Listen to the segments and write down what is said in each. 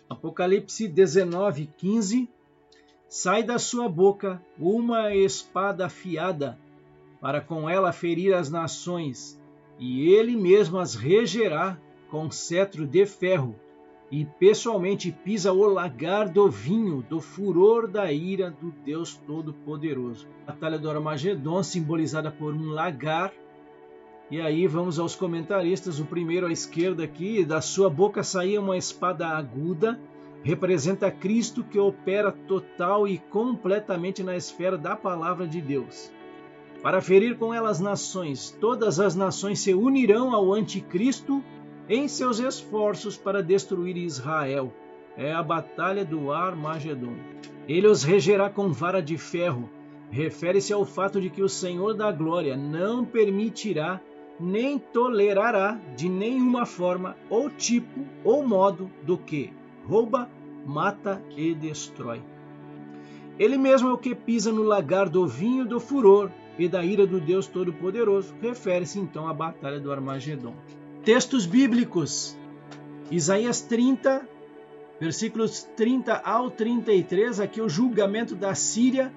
Apocalipse 19:15. Sai da sua boca uma espada afiada, para com ela ferir as nações, e ele mesmo as regerá com cetro de ferro, e pessoalmente pisa o lagar do vinho, do furor da ira do Deus Todo-Poderoso. A Batalha do Armagedon, simbolizada por um lagar. E aí vamos aos comentaristas. O primeiro à esquerda aqui: da sua boca saía uma espada aguda, representa Cristo, que opera total e completamente na esfera da palavra de Deus. Para ferir com ela as nações, todas as nações se unirão ao anticristo em seus esforços para destruir Israel. É a batalha do Armagedon. Ele os regerá com vara de ferro. Refere-se ao fato de que o Senhor da Glória não permitirá nem tolerará de nenhuma forma, ou tipo, ou modo do que rouba, mata e destrói. Ele mesmo é o que pisa no lagar do vinho do furor e da ira do Deus Todo-Poderoso. Refere-se então à batalha do Armagedon. Textos bíblicos: Isaías 30, versículos 30 ao 33, aqui o julgamento da Síria,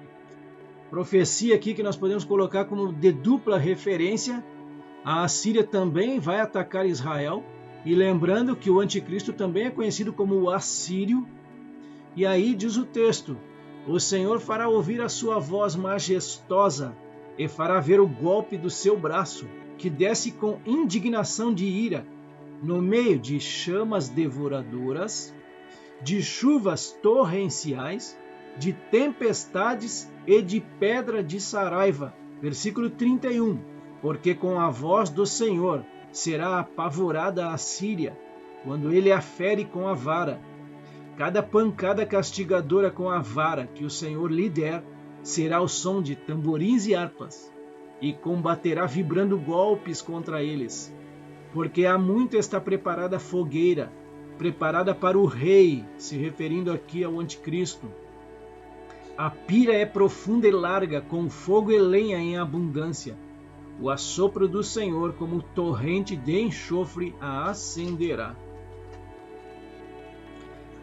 profecia aqui que nós podemos colocar como de dupla referência. A Assíria também vai atacar Israel, e lembrando que o anticristo também é conhecido como o assírio. E aí diz o texto: o Senhor fará ouvir a sua voz majestosa e fará ver o golpe do seu braço, que desce com indignação de ira, no meio de chamas devoradoras, de chuvas torrenciais, de tempestades e de pedra de saraiva. Versículo 31. Porque com a voz do Senhor será apavorada a Síria, quando ele a fere com a vara. Cada pancada castigadora com a vara que o Senhor lhe der será o som de tamborins e harpas, e combaterá vibrando golpes contra eles. Porque há muito está preparada a fogueira, preparada para o rei, se referindo aqui ao anticristo. A pira é profunda e larga, com fogo e lenha em abundância. O assopro do Senhor, como torrente de enxofre, a acenderá.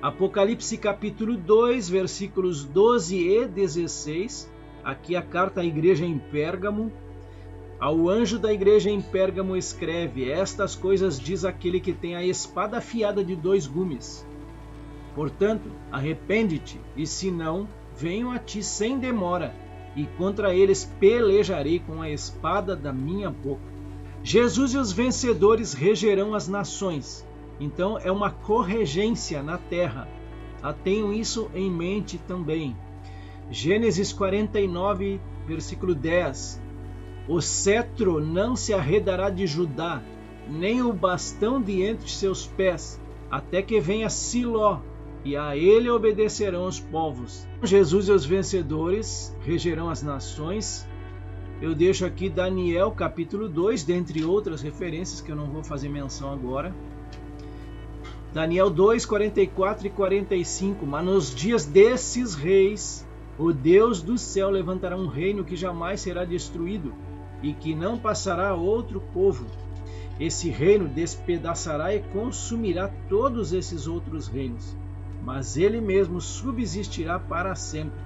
Apocalipse capítulo 2, versículos 12 e 16. Aqui a carta à igreja em Pérgamo. Ao anjo da igreja em Pérgamo escreve: estas coisas diz aquele que tem a espada afiada de 2 gumes. Portanto, arrepende-te, e se não, venho a ti sem demora, e contra eles pelejarei com a espada da minha boca. Jesus e os vencedores regerão as nações. Então é uma corregência na terra. Tenham isso em mente também. Gênesis 49, versículo 10. O cetro não se arredará de Judá, nem o bastão de entre seus pés, até que venha Siló, e a ele obedecerão os povos. Jesus e os vencedores regerão as nações. Eu deixo aqui Daniel capítulo 2, dentre outras referências que eu não vou fazer menção agora. Daniel 2, 44 e 45. Mas nos dias desses reis, o Deus do céu levantará um reino que jamais será destruído, e que não passará a outro povo. Esse reino despedaçará e consumirá todos esses outros reinos, mas ele mesmo subsistirá para sempre.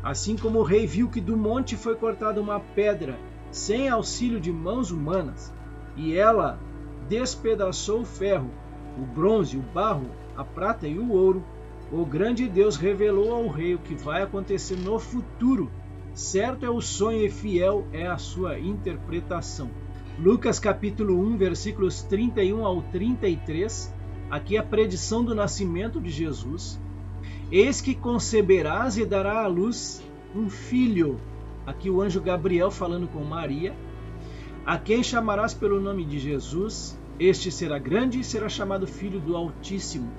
Assim como o rei viu que do monte foi cortada uma pedra, sem auxílio de mãos humanas, e ela despedaçou o ferro, o bronze, o barro, a prata e o ouro, o grande Deus revelou ao rei o que vai acontecer no futuro. Certo é o sonho e fiel é a sua interpretação. Lucas capítulo 1, versículos 31 ao 33. Aqui a predição do nascimento de Jesus. Eis que conceberás e dará à luz um filho. Aqui o anjo Gabriel falando com Maria. A quem chamarás pelo nome de Jesus. Este será grande e será chamado Filho do Altíssimo.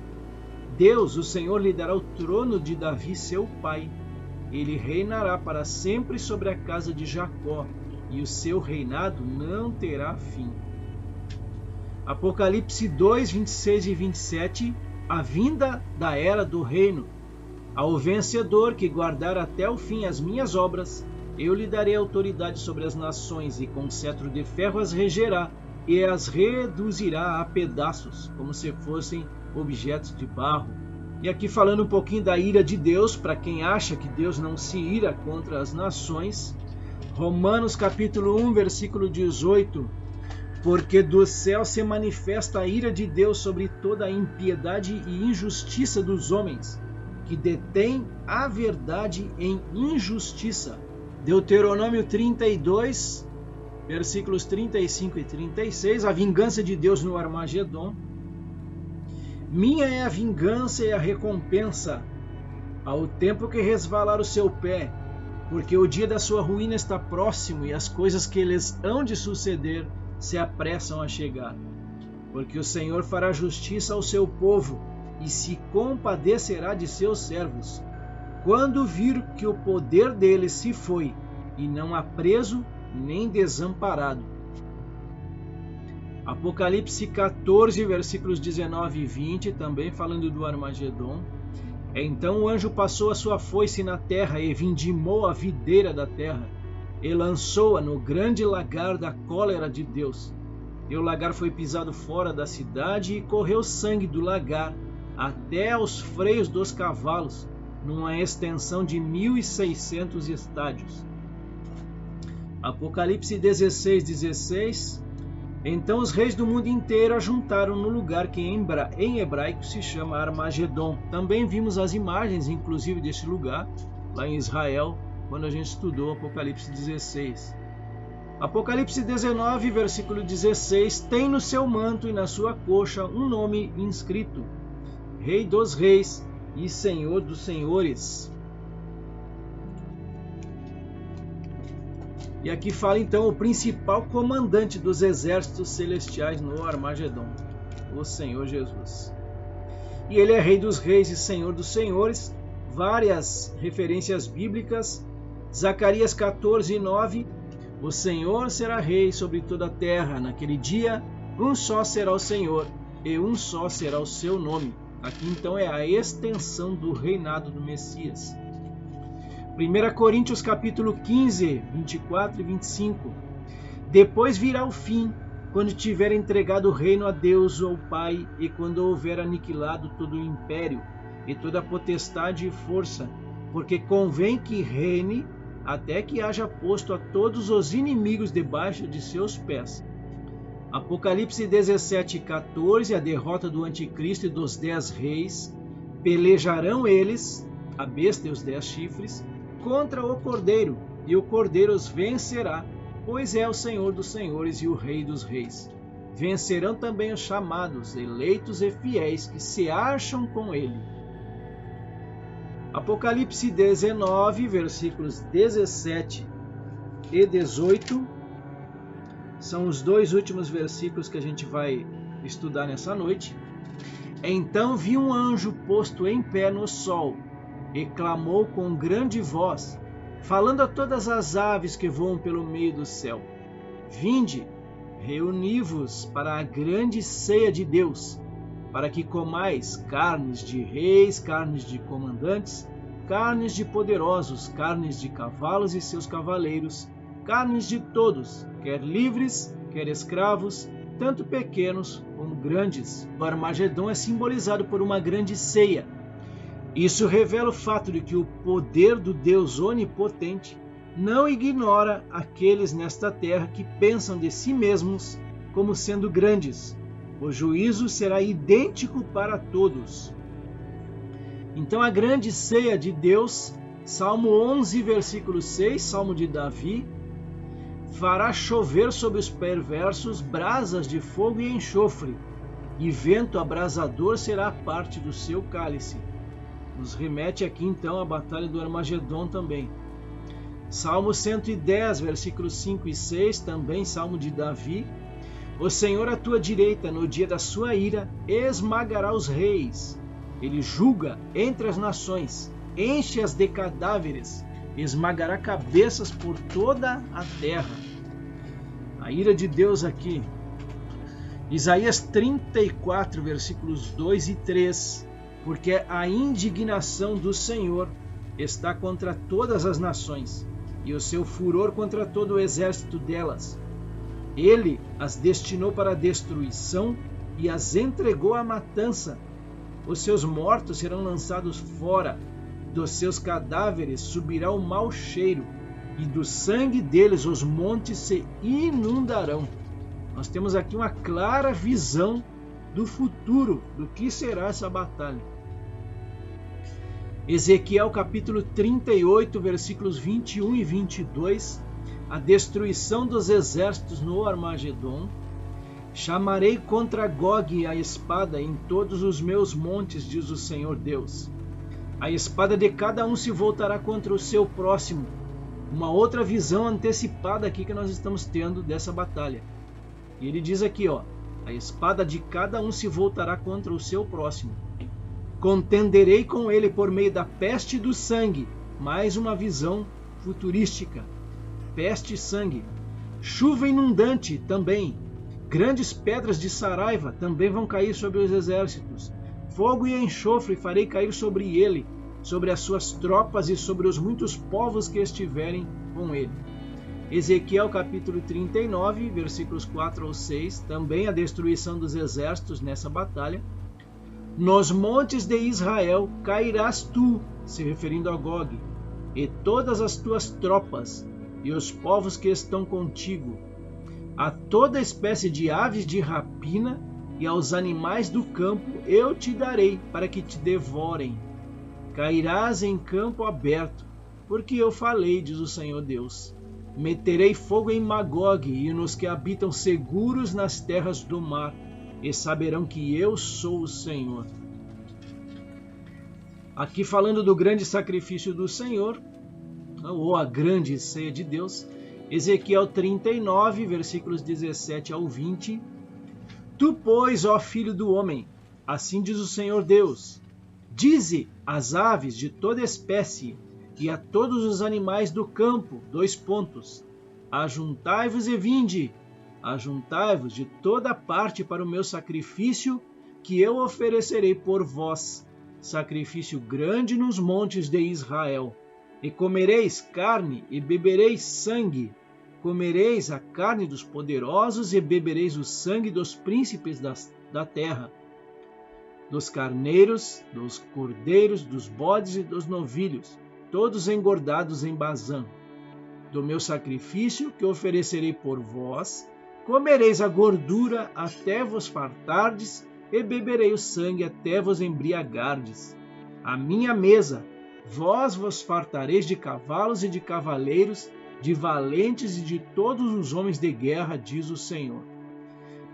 Deus, o Senhor, lhe dará o trono de Davi, seu pai. Ele reinará para sempre sobre a casa de Jacó, e o seu reinado não terá fim. Apocalipse 2, 26 e 27. A vinda da era do reino. Ao vencedor que guardar até o fim as minhas obras, eu lhe darei autoridade sobre as nações, e com cetro de ferro as regerá, e as reduzirá a pedaços, como se fossem objetos de barro. E aqui falando um pouquinho da ira de Deus, para quem acha que Deus não se ira contra as nações, Romanos capítulo 1, versículo 18, porque do céu se manifesta a ira de Deus sobre toda a impiedade e injustiça dos homens, que detêm a verdade em injustiça. Deuteronômio 32, versículos 35 e 36, a vingança de Deus no Armagedon. Minha é a vingança e a recompensa, ao tempo que resvalar o seu pé, porque o dia da sua ruína está próximo e as coisas que lhes hão de suceder se apressam a chegar. Porque o Senhor fará justiça ao seu povo e se compadecerá de seus servos, quando vir que o poder deles se foi, e não há preso nem desamparado. Apocalipse 14, versículos 19 e 20, também falando do Armagedon. Então o anjo passou a sua foice na terra e vindimou a videira da terra, e lançou-a no grande lagar da cólera de Deus. E o lagar foi pisado fora da cidade, e correu sangue do lagar até aos freios dos cavalos, numa extensão de 1.600 estádios. Apocalipse 16, 16. Então os reis do mundo inteiro ajuntaram no lugar que em hebraico se chama Armagedon. Também vimos as imagens, inclusive, deste lugar, lá em Israel, quando a gente estudou Apocalipse 16. Apocalipse 19, versículo 16, tem no seu manto e na sua coxa um nome inscrito: Rei dos Reis e Senhor dos Senhores. E aqui fala então o principal comandante dos exércitos celestiais no Armagedon, o Senhor Jesus. E ele é Rei dos Reis e Senhor dos Senhores. Várias referências bíblicas. Zacarias 14, 9. O Senhor será rei sobre toda a terra. Naquele dia, um só será o Senhor, e um só será o seu nome. Aqui então é a extensão do reinado do Messias. 1 Coríntios capítulo 15, 24 e 25. Depois virá o fim, quando tiver entregado o reino a Deus ou Pai, e quando houver aniquilado todo o império, e toda a potestade e força, porque convém que reine, até que haja posto a todos os inimigos debaixo de seus pés. Apocalipse 17, 14. A derrota do anticristo e dos 10 reis. Pelejarão eles, a besta e os 10 chifres, contra o Cordeiro, e o Cordeiro os vencerá, pois é o Senhor dos Senhores e o Rei dos Reis. Vencerão também os chamados, eleitos e fiéis, que se acham com ele. Apocalipse 19, versículos 17 e 18, são os dois últimos versículos que a gente vai estudar nessa noite. Então vi um anjo posto em pé no sol, e clamou com grande voz, falando a todas as aves que voam pelo meio do céu: Vinde, reuni-vos para a grande ceia de Deus, para que comais carnes de reis, carnes de comandantes, carnes de poderosos, carnes de cavalos e seus cavaleiros, carnes de todos, quer livres, quer escravos, tanto pequenos como grandes. O Armagedon é simbolizado por uma grande ceia. Isso revela o fato de que o poder do Deus onipotente não ignora aqueles nesta terra que pensam de si mesmos como sendo grandes. O juízo será idêntico para todos. Então a grande ceia de Deus, Salmo 11, versículo 6, Salmo de Davi, fará chover sobre os perversos brasas de fogo e enxofre, e vento abrasador será a parte do seu cálice. Nos remete aqui então à batalha do Armagedon também. Salmo 110, versículos 5 e 6, também Salmo de Davi. O Senhor à tua direita, no dia da sua ira, esmagará os reis. Ele julga entre as nações, enche-as de cadáveres, esmagará cabeças por toda a terra. A ira de Deus aqui. Isaías 34, versículos 2 e 3. Porque a indignação do Senhor está contra todas as nações, e o seu furor contra todo o exército delas. Ele as destinou para a destruição e as entregou à matança. Os seus mortos serão lançados fora, dos seus cadáveres subirá o mau cheiro, e do sangue deles os montes se inundarão. Nós temos aqui uma clara visão do futuro, do que será essa batalha. Ezequiel capítulo 38, versículos 21 e 22, a destruição dos exércitos no Armagedon. Chamarei contra Gog a espada em todos os meus montes, diz o Senhor Deus. A espada de cada um se voltará contra o seu próximo. Uma outra visão antecipada aqui que nós estamos tendo dessa batalha. E ele diz aqui, a espada de cada um se voltará contra o seu próximo. Contenderei com ele por meio da peste e do sangue. Mais uma visão futurística. Peste e sangue. Chuva inundante também. Grandes pedras de Saraiva também vão cair sobre os exércitos. Fogo e enxofre farei cair sobre ele, sobre as suas tropas e sobre os muitos povos que estiverem com ele. Ezequiel capítulo 39, versículos 4 ao 6, também a destruição dos exércitos nessa batalha. Nos montes de Israel cairás tu, se referindo a Gog, e todas as tuas tropas, e os povos que estão contigo. A toda espécie de aves de rapina e aos animais do campo eu te darei para que te devorem. Cairás em campo aberto, porque eu falei, diz o Senhor Deus. Meterei fogo em Magog e nos que habitam seguros nas terras do mar, e saberão que eu sou o Senhor. Aqui falando do grande sacrifício do Senhor, ou a grande ceia de Deus, Ezequiel 39, versículos 17 ao 20. Tu, pois, ó filho do homem, assim diz o Senhor Deus, dize às aves de toda espécie e a todos os animais do campo, ajuntai-vos e vinde, ajuntai-vos de toda parte para o meu sacrifício que eu oferecerei por vós, sacrifício grande nos montes de Israel. E comereis carne e bebereis sangue, comereis a carne dos poderosos e bebereis o sangue dos príncipes da terra, dos carneiros, dos cordeiros, dos bodes e dos novilhos, todos engordados em Bazã. Do meu sacrifício que oferecerei por vós, comereis a gordura até vos fartardes e beberei o sangue até vos embriagardes. A minha mesa, vós vos fartareis de cavalos e de cavaleiros, de valentes e de todos os homens de guerra, diz o Senhor.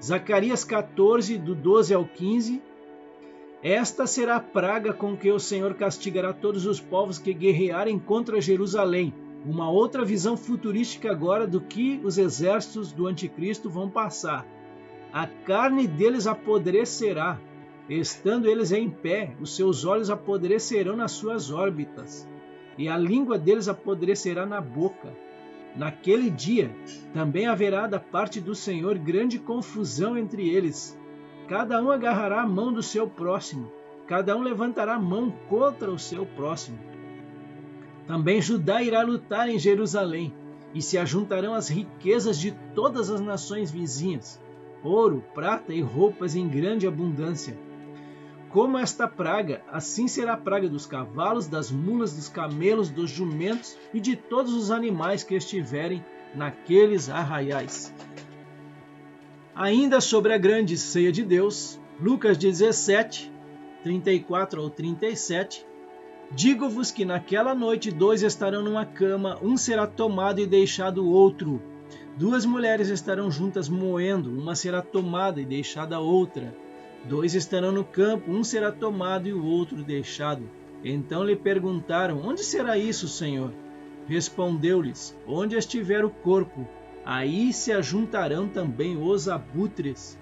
Zacarias 14, do 12 ao 15. Esta será a praga com que o Senhor castigará todos os povos que guerrearem contra Jerusalém. Uma outra visão futurística agora do que os exércitos do anticristo vão passar. A carne deles apodrecerá, estando eles em pé, os seus olhos apodrecerão nas suas órbitas, e a língua deles apodrecerá na boca. Naquele dia também haverá da parte do Senhor grande confusão entre eles. Cada um agarrará a mão do seu próximo, cada um levantará a mão contra o seu próximo. Também Judá irá lutar em Jerusalém, e se ajuntarão as riquezas de todas as nações vizinhas, ouro, prata e roupas em grande abundância. Como esta praga, assim será a praga dos cavalos, das mulas, dos camelos, dos jumentos e de todos os animais que estiverem naqueles arraiais. Ainda sobre a grande ceia de Deus, Lucas 17, 34 ao 37, digo-vos que naquela noite 2 estarão numa cama, um será tomado e deixado o outro. 2 mulheres estarão juntas moendo, uma será tomada e deixada a outra. 2 estarão no campo, um será tomado e o outro deixado. Então lhe perguntaram, onde será isso, Senhor? Respondeu-lhes, onde estiver o corpo, aí se ajuntarão também os abutres.